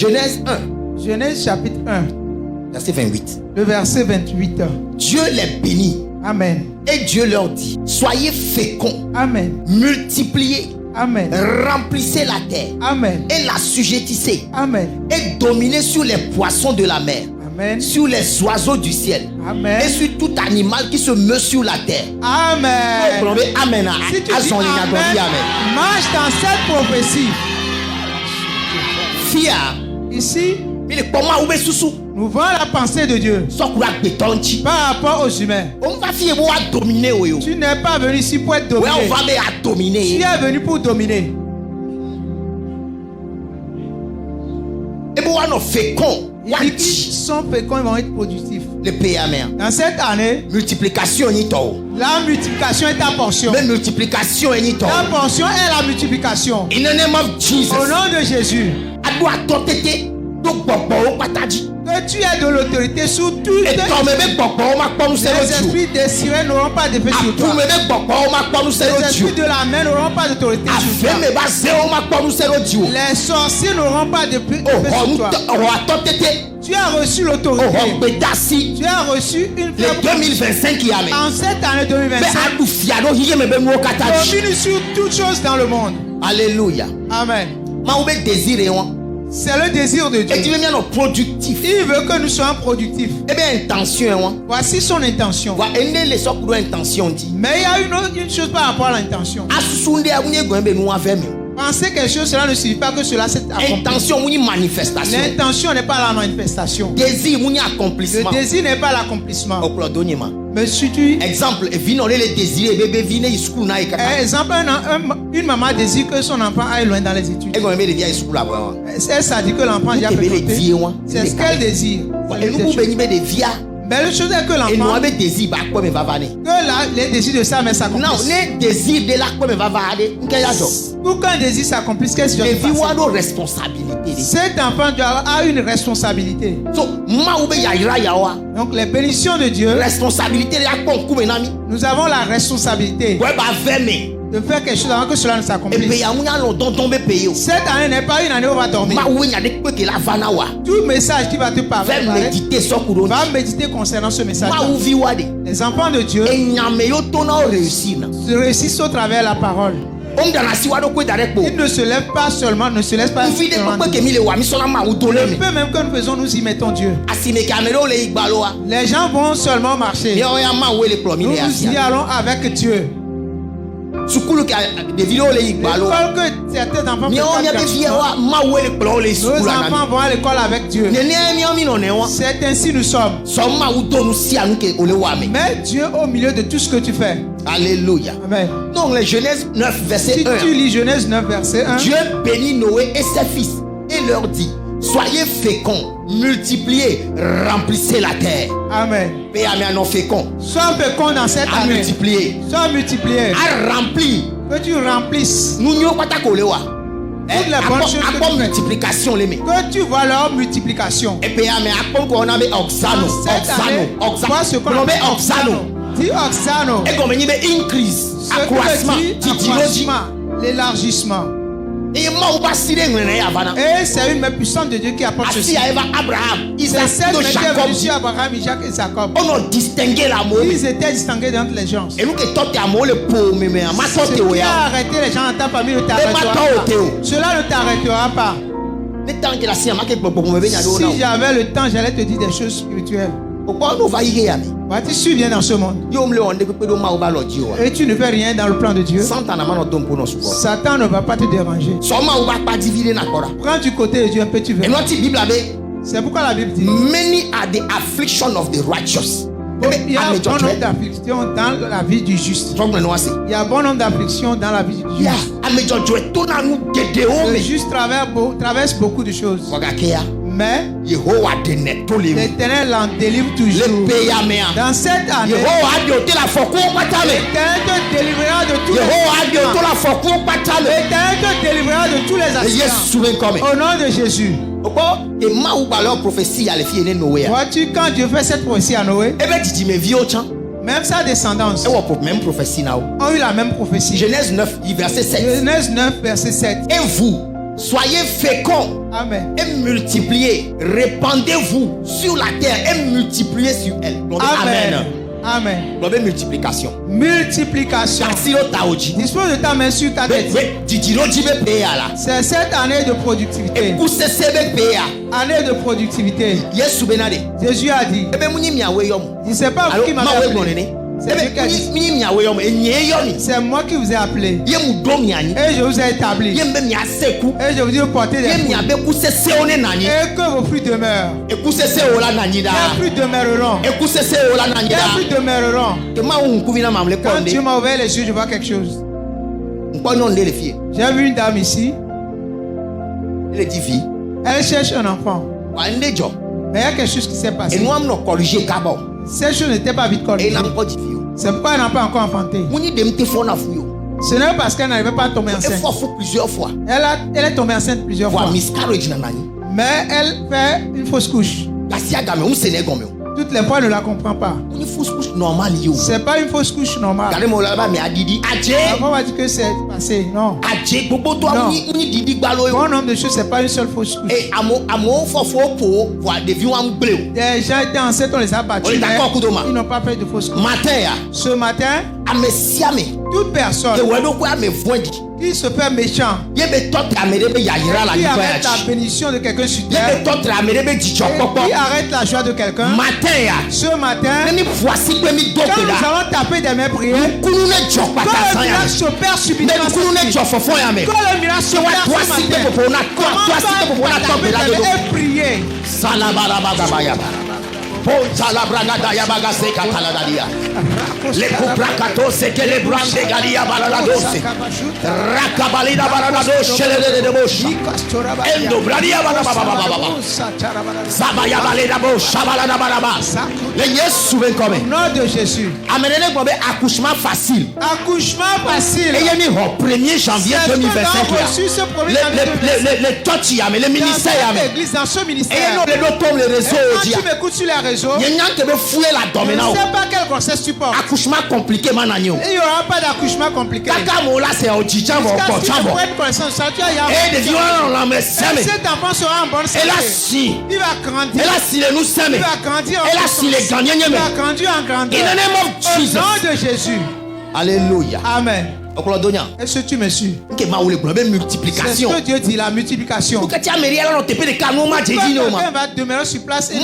Genèse 1. Genèse chapitre 1. Verset 28. Le verset 28. Dieu les bénit. Amen. Et Dieu leur dit, soyez féconds. Amen. Multipliez. Amen. Remplissez la terre. Amen. Et l'assujettissez. Amen. Et dominez sur les poissons de la mer. Amen. Sur les oiseaux du ciel. Amen. Et sur tout animal qui se meut sur la terre. Amen. Amen. Si tu dis amen, marche dans cette prophétie. Fia. Ici, nous voyons la pensée de Dieu par rapport aux humains. Tu n'es pas venu ici pour être dominé. Tu es venu pour dominer. Ils sont féconds, ils vont être productifs. Dans cette année, la multiplication est ta portion. Ta portion est la multiplication. Au nom de Jésus. Que tu aies de l'autorité sur tout. Les esprits désirés n'auront pas d'effet sur toi. Les esprits de la main n'auront pas d'autorité sur toi. Les sorciers n'auront pas d'effet sur toi. Tu as reçu l'autorité. Tu as reçu une faible. 2025 qui amène. En cette année 2025, domine sur toutes choses dans le monde. Alléluia. Amen. C'est le désir de Dieu. Et productif. Il veut que nous soyons productifs. Eh bien, intention. Voici son intention. Mais il y a une chose par rapport à l'intention. Penser quelque chose, cela ne signifie pas que cela s'est accompli. Intention, manifestation. L'intention n'est pas la manifestation. Désir, accomplissement. Le désir n'est pas l'accomplissement. Mais si tu... Exemple, exemple, une maman désire que son enfant aille loin dans les études. Elle, ça dit que l'enfant a fait. C'est ce qu'elle désire. Mais le chose est que l'enfant, que les désirs de sa mère s'accomplissent. Pour qu'un désir s'accomplisse, qu'est-ce que tu dois faire? Cet enfant a une responsabilité. Donc les bénédictions de Dieu, nous avons la responsabilité de faire quelque chose avant que cela ne s'accomplisse. Cette année n'est pas une année où on va dormir. Tout message qui va te parler, va méditer concernant ce message. Les enfants de Dieu se réussissent au travers de la parole. Ils ne se lèvent pas seulement, ne se laissent pas. Le peu même que nous faisons, nous y mettons Dieu. Les gens vont seulement marcher. Nous y allons avec Dieu. L'école que certains enfants nos enfants vont à l'école avec Dieu. C'est ainsi nous sommes. Mais Dieu au milieu de tout ce que tu fais. Alléluia. Amen. Donc les Genèse 9 verset 1. Si tu lis Genèse 9 verset 1. Dieu bénit Noé et ses fils et leur dit: soyez féconds, multipliez, remplissez la terre. Amen. Sois fécond dans cette année. Multiplier. Sois multiplié. À remplir. Que tu remplisses. Nous n'y pas toutes les bonnes choses que tu multiplication les que tu vois leur multiplication. Et puis on a oxano. Vois ce qu'on appelle oxano. Dis oxano. Et comme il increase, accroissement, l'élargissement. Et c'est une main puissante de Dieu qui apporte ceci. Abraham, Isaac, Jacob. Abraham, Isaac et Jacob. On a distingué l'amour. Ils étaient distingués d'entre les gens. Et nous qui sommes amour le pauvre, mais ce qui a arrêté les gens dans ta famille ne t'arrêtera pas. Cela ne t'arrêtera pas. Si j'avais le temps, j'allais te dire des choses spirituelles. Tu suis bien dans ce monde. Et tu ne fais rien dans le plan de Dieu. Satan ne va pas te déranger. Prends du côté de Dieu un peu, tu verras. C'est pourquoi la Bible dit: many are the afflictions of the righteous. Il y a bon nombre d'afflictions dans la vie du juste. Il y a bon nombre d'afflictions dans la vie du juste. Le juste traverse beaucoup de choses. Mais l'Éternel l'en délivre toujours. Dans cette année, l'Éternel te délivrera de tous l'Éternel te délivrera de tous les accidents. Au nom de Jésus. Vois-tu, quand Dieu fait cette prophétie à Noé, même sa descendance ont eu la même prophétie. Genèse 9 verset 7. Genèse 9 verset 7. Et vous, Soyez féconds. Amen. Et multipliez. Répandez-vous sur la terre et multipliez sur elle. Amen. Amen. Amen. Multiplication. Multiplication. Dispose de ta main sur ta tête. C'est cette année de productivité. Année de productivité. Jésus a dit. Je ne sais pas qui m'a appelé. C'est moi qui vous ai appelé. Et je vous ai établi. Et je vous dis de porter des fruits. Et que vos fruits demeurent. Les fruits demeureront. Les fruits demeureront. Quand Dieu m'a ouvert les yeux, je vois quelque chose. J'ai vu une dame ici. Elle cherche un enfant. Mais il y a quelque chose qui s'est passé. Cette chose n'était pas vite corrigée. C'est pourquoi elle n'a pas encore enfanté. Ce n'est pas parce qu'elle n'arrivait pas à tomber enceinte. Elle est tombée enceinte plusieurs fois. Mais elle fait une fausse couche. Toutes les fois, elle ne la comprend pas. C'est pas une fausse couche normale. On va dire que c'est passé. Non. Bon nombre de choses, c'est pas une seule fausse couche. Des gens étaient enceintes, on les a battus. Ils n'ont pas fait de fausse couche. Ce matin, toute personne qui se fait méchant, qui arrête la bénédiction de quelqu'un sur terre, qui arrête la joie de quelqu'un, ce matin, quand nous allons taper des mains prières, quand le miracle s'opère subitement, quand le miracle s'opère ce matin, commence par taper des mains et prier. Ponta la bragada ya bagase kataladadia. Le kuprakato se que le brande galia baladose. Rakabalida baladose chelede de boshi. Endo bradia baba. Sabaya balida boshi balada baraba. Le Yesu ben comme. Nom de Jésus. Amenez moi accouchement facile. Accouchement facile. Et yemi au 1er janvier 2025. Les tochi mais le ministère l'église dans ce ministère. Et non les autres les réseaux. Tu m'écoutes sur les réseaux. Je ne sais pas quelle grossesse tu portes. Accouchement compliqué, il n'y aura pas d'accouchement compliqué. Cet enfant sera en bonne santé. Il va grandir. Il va grandir en grandeur. Au nom de Jésus. Alléluia. Amen. Est-ce que tu me suis? C'est ce que Dieu dit, la multiplication. Quelqu'un va demeurer sur place et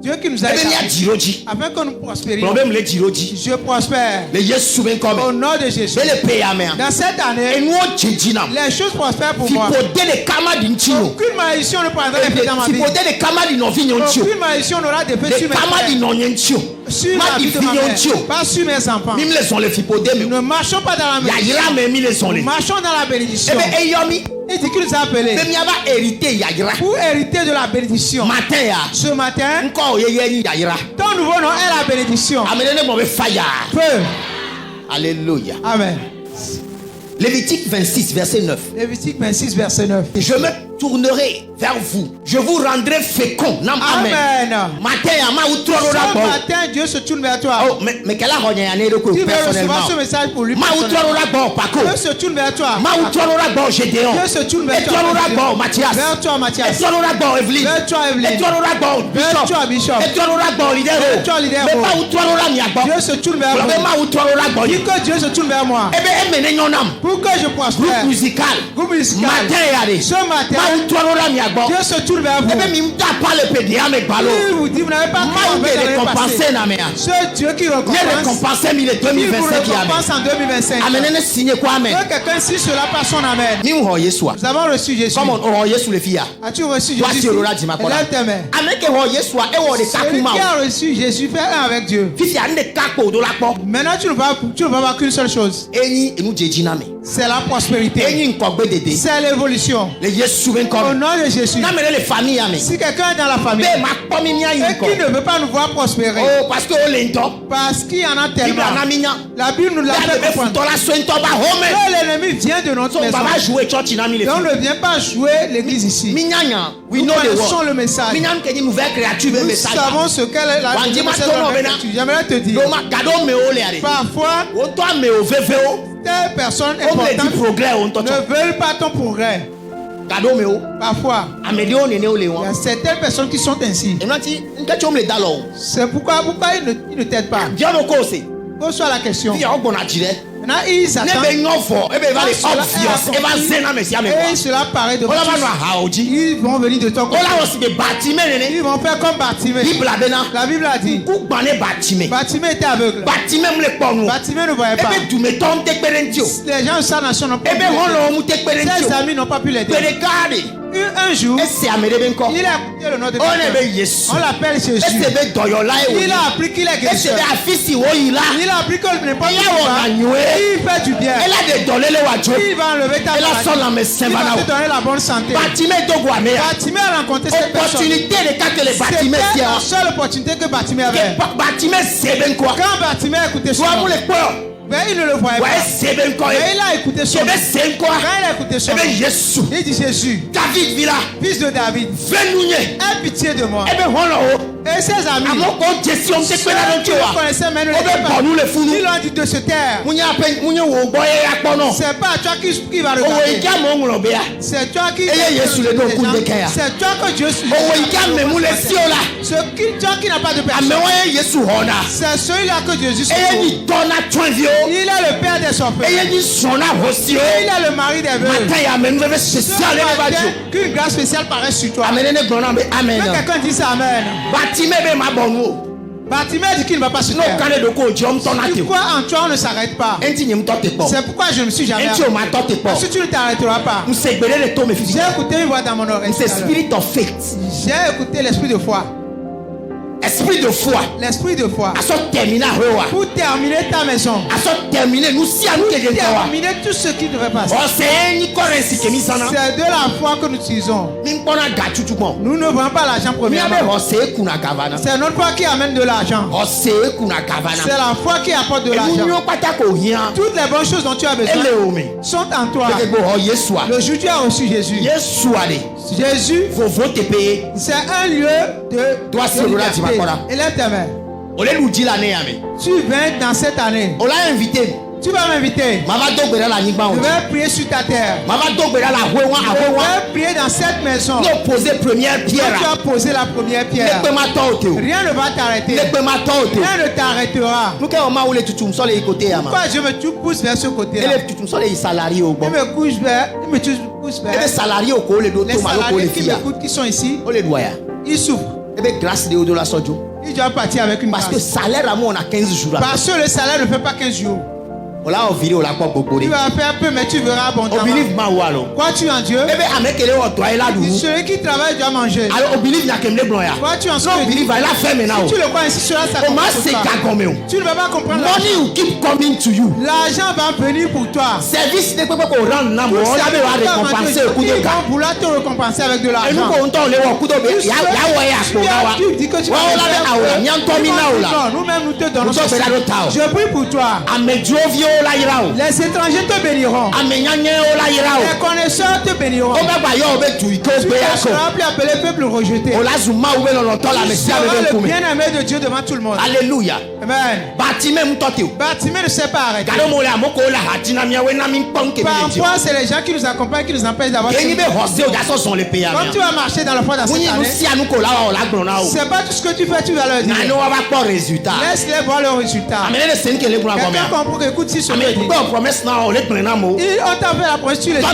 Dieu qui nous a établis afin que nous prospérions. Je prospère au nom de Jésus. Dans cette année, les choses prospèrent pour moi. Aucune malédiction ne prendra d'effet dans ma vie. Aucune malédiction n'aura d'effet sur mes frères. Sur la vie de ma mère, pas sur mes enfants. Nous ne marchons pas dans la malédiction. Nous marchons dans la bénédiction. Il dit qu'il nous a appelés pour hériter de la bénédiction. Ce matin, ton nouveau nom est la bénédiction. Feu. Alléluia. Amen. Lévitique 26, verset 9. Lévitique 26, verset 9. Je me tournerai vers vous. Je vous rendrai fécond. Amen. Ce matin, Dieu se tourne vers toi. Oh, mais quelle a tu veux recevoir ce message pour lui. Dieu se tourne vers toi. Dieu se tourne vers toi. Vers toi, Mathias. Vers toi, Evelyne. Vers toi, Bishop. Vers toi, Leader. Dieu se tourne vers moi. Dis que Dieu se tourne vers moi. Pour que je prospère. Groupe musical. Ce matin, Dieu se tourne vers vous. Il vous dit, vous n'avez pas récompensé. Ce Dieu qui récompense, il vous récompense en 2025. Que quelqu'un signe cela par son amen. Nous avons reçu Jésus. As-tu reçu Jésus? Lève tes mains. Celui qui a reçu Jésus fait un avec Dieu. Maintenant, tu ne vas voir qu'une seule chose. C'est la prospérité. C'est l'évolution. Au nom de Jésus. Si quelqu'un est dans la famille et qui ne veut pas nous voir prospérer, parce qu'il y en a tellement, la Bible nous l'a fait comprendre que l'ennemi vient de notre maison. Et on ne vient pas jouer l'église ici. Nous connaissons le message. Nous savons ce qu'est la créature. J'aimerais te dire, parfois, des personnes importantes ne veulent pas ton progrès. Parfois, il y a certaines personnes qui sont ainsi. C'est pourquoi ils ne t'aident pas. Pose la question. Maintenant, ils s'attendent. Et cela paraît de ils vont venir de ton côté. Ils vont faire comme Bartimée. La Bible a dit Bartimée était aveugle. Bartimée ne voyait pas. Les gens de sa nation n'ont pas pu l'aider. Ses amis n'ont pas pu l'aider. Un jour, il a écouté le nom de Dieu. On l'appelle Jésus. Il a appris qu'il est guérisseur. Il a appris que n'importe quoi, il fait du bien. Il va enlever ta maladie. Il va te donner la bonne santé. Bartimée a rencontré cette personne. C'était la seule opportunité que Bartimée avait. Quand Bartimée a écouté son nom, mais il ne le voyait pas. Mais il a écouté son nom. Quand il a écouté son nom, il dit Jésus, fils de David, aie pitié de moi. Et ses amis, ceux qui le connaissaient mais ne l'étaient pas, ils l'ont dit de se taire. C'est pas toi qui va regarder. C'est toi qui c'est toi que Dieu suit. C'est toi qui n'a pas de personne. C'est celui-là que Jésus suit. Il est le père des orphelins. Il est le mari des veuves. Qu'une grâce spéciale paraît sur toi. Quand quelqu'un dit ça, amen. Bartimée dit qu'il ne va pas se taire. Pourquoi en toi on ne s'arrête pas? C'est pourquoi je ne me suis jamais arrêté. Parce que tu ne t'arrêteras pas. J'ai écouté une voix dans mon oreille. J'ai écouté l'esprit de foi. Esprit de foi. L'esprit de foi. Pour terminer ta maison. Pour terminer tout ce qui devait passer. C'est de la foi que nous utilisons. Nous ne voyons pas l'argent premièrement. C'est notre foi qui amène de l'argent. C'est la foi qui apporte de l'argent. Toutes les bonnes choses dont tu as besoin sont en toi. Le jour où tu as reçu Jésus. Jésus, c'est un lieu de liberté. Élève ta main. Tu viens dans cette année. Tu vas m'inviter. Je vais prier sur ta terre. Je vais prier dans cette maison. Tu vas poser la première pierre. Rien ne va t'arrêter. Rien ne t'arrêtera. Pourquoi je me pousse vers ce côté-là? Il me pousse vers. Les salariés qui m'écoutent, qui sont ici, ils souffrent. Ils doivent partir avec une grâce. Parce que salaire à moi on a 15 jours. Parce que le salaire ne fait pas 15 jours. Tu vas faire peu, mais tu verras abondamment. Crois-tu en Dieu? Celui qui travaille doit manger. Crois-tu en ce que Dieu? Si tu le crois ainsi, cela s'accomplit. Tu ne vas pas comprendre. L'argent va venir pour toi. Service ne peut pas rendre. Ils vont vouloir te récompenser avec de l'argent. Tu dis que tu vas nous-mêmes nous te donnons. Je prie pour toi. Les étrangers te béniront. Les connaisseurs te béniront. Tu ne seras plus appelé peuple rejeté. Tu seras le bien-aimé de Dieu devant tout le monde. Alléluia. Amen. Bartimée ne s'est pas arrêté. Parfois, c'est les gens qui nous accompagnent qui nous empêchent d'avoir ce que quand tu vas marcher dans la foi dans cette année, c'est pas tout ce que tu fais, tu vas leur dire. Laisse-les voir le résultat. Quelqu'un comprend que écoute, si ce n'est on t'a fait la promesse, tu le dis.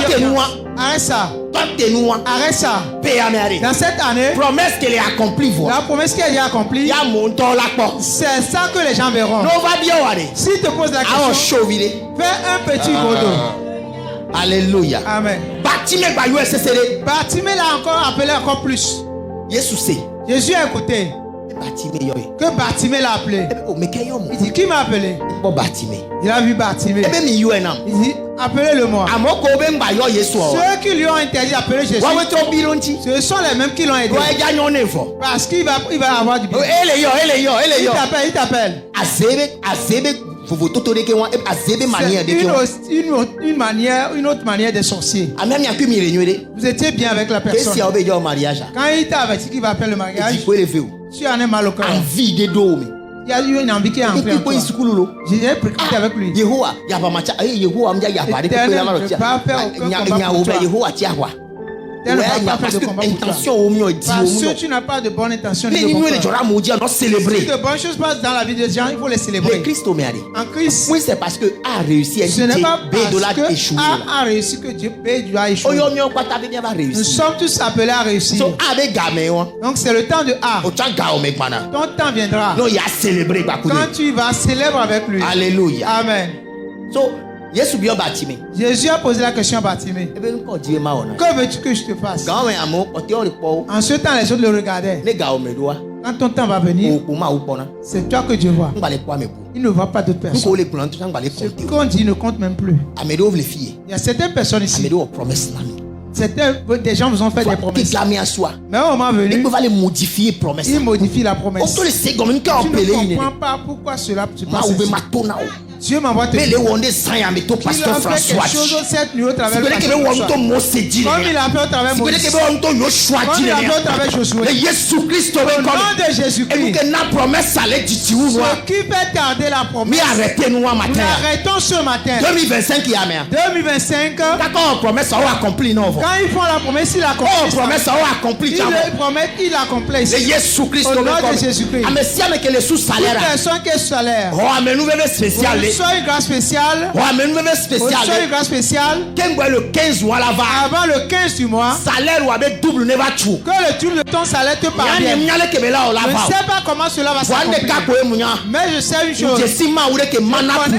Arrête ça. Arrête ça. Dans cette année, la promesse qui est accomplie, c'est ça que les gens verront. S'ils te posent la question, fais un petit godo. Alléluia. Amen. Bartimée l'a encore appelé encore plus. Jésus a écouté. Que Bartimée l'a appelé. Il dit, qui m'a appelé? Il a vu Bartimée. Il dit, appelez-le-moi. Ceux qui lui ont interdit d'appeler Jésus, ce sont les mêmes qui l'ont aidé. Parce qu'il va avoir du bien. Il t'appelle. C'est une autre manière de sorcier. Vous étiez bien avec la personne. Quand il t'a averti qu'il va faire le mariage, tu en es mal au cœur. Il y a eu une envie qui est entrée en toi. J'ai prédit avec lui. Elle ne va pas faire de combat pour toi. Parce que tu n'as pas de bonne intention. Si de bonnes choses passent dans la vie des gens, il faut les célébrer. En Christ, oui, c'est parce que A a réussi. Ce n'est pas parce que A a réussi que Dieu doit échouer. Nous sommes tous appelés à réussir. Donc c'est le temps de A. Ton temps viendra. Quand tu vas célébrer avec lui. Alléluia. Amen. Jésus a posé la question à Bartimée. Que veux-tu que je te fasse? En ce temps, les autres le regardaient. Quand ton temps va venir, c'est toi que Dieu voit. Il ne voit pas d'autres personnes. Ce qu'on dit ne compte même plus. Il y a certaines personnes ici. Des gens vous ont fait des promesses. Mais au moment venu, ils modifient la promesse. Tu ne comprends pas pourquoi cela se passe. Dieu m'envoie te dire qu'il a fait quelque chose cette nuit au travers de François. Comme il a fait au travers de Moïse. Comme il a fait au travers de Josué. Au nom de Jésus-Christ. Ce qui fait tarder la promesse. Nous arrêtons ce matin. 2025. Quand ils font la promesse, ils l'accomplissent. Ils promettent, ils l'accomplissent. Au nom de Jésus-Christ. Toute personne qui est salaire. Soit une grâce spéciale. Soit une grâce spéciale. Avant le 15 du mois. Que le double de ton salaire te parvienne. Je ne sais pas comment cela va s'accomplir. Mais je sais une chose. Un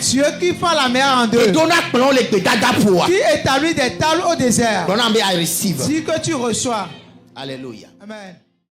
Dieu qui fait la mer en deux. Qui établit des tables au désert. Dis que tu reçois. Alléluia. Amen.